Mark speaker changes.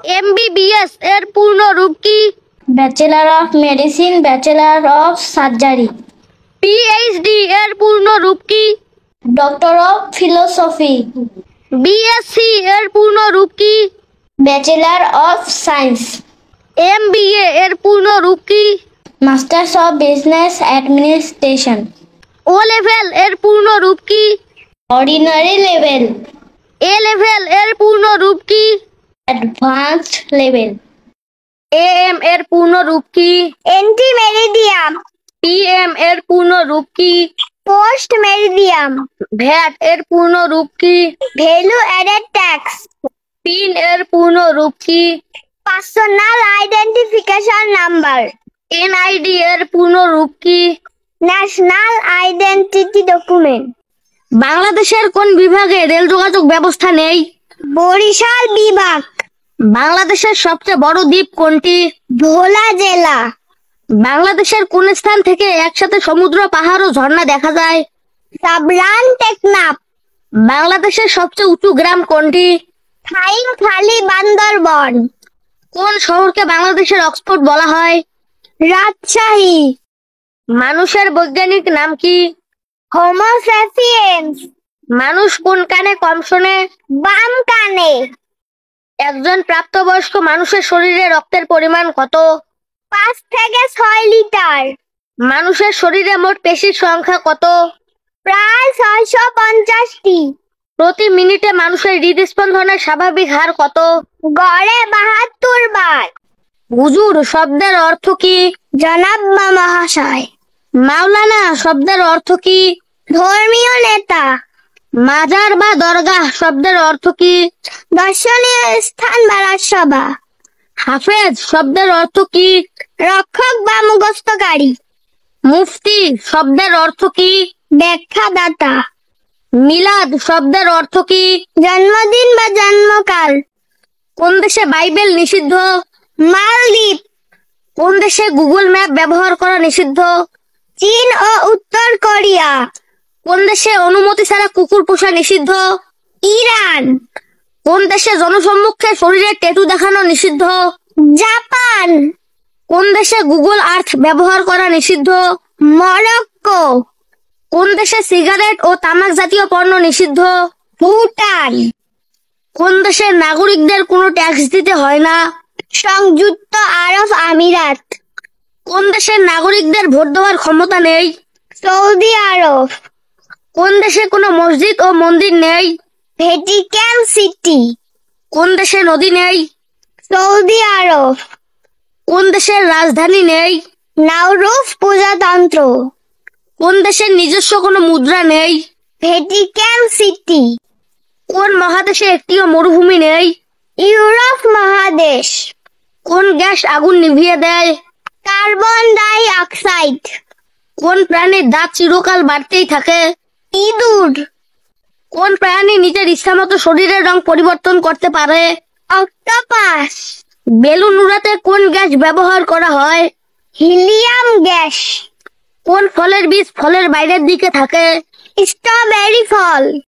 Speaker 1: MBBS এর পূর্ণ রূপ কি?
Speaker 2: Bachelor of medicine, bachelor of surgery.
Speaker 1: PhD এর পূর্ণ রূপ কি?
Speaker 2: Doctor of philosophy.
Speaker 1: বিএসসি এর পূর্ণ রূপ কি?
Speaker 2: Bachelor of science.
Speaker 1: এমবিএ এর পূর্ণ রূপ কি?
Speaker 2: Masters of business administration.
Speaker 1: O level এর পূর্ণ রূপ কি?
Speaker 2: Ordinary level.
Speaker 1: এ লেভেল এর পূর্ণ রূপ কি?
Speaker 2: Advanced level.
Speaker 1: এএম এর পূর্ণ রূপ কি?
Speaker 2: এন্টিমেরিডিয়াম।
Speaker 1: পিএম এর পূর্ণ রূপ কি?
Speaker 2: Post meridiem.
Speaker 1: ভ্যাট এর পূর্ণ রূপ কি?
Speaker 2: Value added tax.
Speaker 1: পিন এর পূর্ণ রূপ কি?
Speaker 2: Personal identification number.
Speaker 1: এনআইডি এর পূর্ণ রূপ কি?
Speaker 2: National identity document.
Speaker 1: বাংলাদেশের কোন বিভাগে রেল যোগাযোগ ব্যবস্থা নেই?
Speaker 2: বরিশাল বিভাগ।
Speaker 1: বাংলাদেশের সবচেয়ে বড় দ্বীপ কোনটি?
Speaker 2: ভোলা জেলা।
Speaker 1: বাংলাদেশের কোন স্থান থেকে একসাথে সমুদ্র, পাহাড় ও ঝর্ণা দেখা যায়?
Speaker 2: সাবরান টেকনাফ।
Speaker 1: বাংলাদেশের সবচেয়ে উঁচু গ্রাম কোনটি?
Speaker 2: খালি বান্দরবন।
Speaker 1: কোন শহরকে বাংলাদেশের অক্সফোর্ড বলা হয়?
Speaker 2: রাজশাহী।
Speaker 1: মানুষের বৈজ্ঞানিক নাম কি?
Speaker 2: Homo sapiens.
Speaker 1: মানুষ কোন কানে কম শোনে?
Speaker 2: বাম কানে।
Speaker 1: একজন প্রাপ্তবয়স্ক মানুষের শরীরে রক্তের পরিমাণ কত?
Speaker 2: 5 থেকে 6 লিটার।
Speaker 1: মানুষের শরীরে মোট পেশির সংখ্যা কত?
Speaker 2: প্রায় 650টি।
Speaker 1: প্রতি মিনিটে মানুষের হৃদস্পন্দনের স্বাভাবিক হার কত?
Speaker 2: গড়ে 72 বার।
Speaker 1: হুজুর শব্দের অর্থ কি?
Speaker 2: জনাব মহাশয়।
Speaker 1: মাওলানা শব্দের অর্থ কি?
Speaker 2: ধর্মীয় নেতা।
Speaker 1: মাজার বা দরগাহ শব্দের অর্থ কি?
Speaker 2: দর্শনীয় স্থান বা রাজসভা।
Speaker 1: হাফেজ শব্দের অর্থ কি?
Speaker 2: রক্ষক বা মুখস্থকারী।
Speaker 1: মুফতি শব্দের অর্থ কি?
Speaker 2: ব্যাখ্যাদাতা।
Speaker 1: মিলাদ শব্দের অর্থ কি?
Speaker 2: জন্মদিন বা জন্মকাল।
Speaker 1: কোন দেশে বাইবেল নিষিদ্ধ?
Speaker 2: মালদ্বীপ।
Speaker 1: কোন দেশে গুগল ম্যাপ ব্যবহার করা নিষিদ্ধ?
Speaker 2: চীন ও উত্তর কোরিয়া।
Speaker 1: কোন দেশে অনুমতি ছাড়া কুকুর পোষা নিষিদ্ধ?
Speaker 2: ইরান।
Speaker 1: কোন দেশে জনসম্মুখে শরীরে ট্যাটু দেখানো নিষিদ্ধ?
Speaker 2: জাপান।
Speaker 1: কোন দেশে গুগল আর্থ ব্যবহার করা নিষিদ্ধ?
Speaker 2: মরক্কো।
Speaker 1: কোন দেশে সিগারেট ও তামাক জাতীয় পণ্য নিষিদ্ধ?
Speaker 2: ভুটান।
Speaker 1: কোন দেশের নাগরিকদের কোনো ট্যাক্স দিতে হয় না?
Speaker 2: সংযুক্ত আরব আমিরাত।
Speaker 1: কোন দেশের নাগরিকদের ভোট দেওয়ার ক্ষমতা নেই?
Speaker 2: সৌদি আরব।
Speaker 1: কোন দেশে কোনো মসজিদ ও মন্দির নেই?
Speaker 2: Vatican city.
Speaker 1: কোন দেশে নদী নেই?
Speaker 2: সৌদি আরব।
Speaker 1: কোন দেশের রাজধানী নেই?
Speaker 2: নাউরুফ প্রজাতন্ত্র।
Speaker 1: কোন দেশের নিজস্ব কোনো মুদ্রা নেই?
Speaker 2: Vatican city.
Speaker 1: কোন মহাদেশে একটিও মরুভূমি নেই?
Speaker 2: ইউরোপ মহাদেশ।
Speaker 1: কোন গ্যাস আগুন নিভিয়ে দেয়?
Speaker 2: Carbon die oxide.
Speaker 1: কোন প্রাণীর দাঁত চিরকাল বাড়তেই থাকে?
Speaker 2: ইঁদুর।
Speaker 1: কোন প্রাণী নিজের ইচ্ছামতো শরীরের রং পরিবর্তন করতে পারে?
Speaker 2: অক্টোপাস।
Speaker 1: বেলুন উড়াতে কোন গ্যাস ব্যবহার করা হয়?
Speaker 2: Helium gas.
Speaker 1: কোন ফলের বীজ ফলের বাইরের দিকে থাকে?
Speaker 2: স্ট্রবেরি ফল।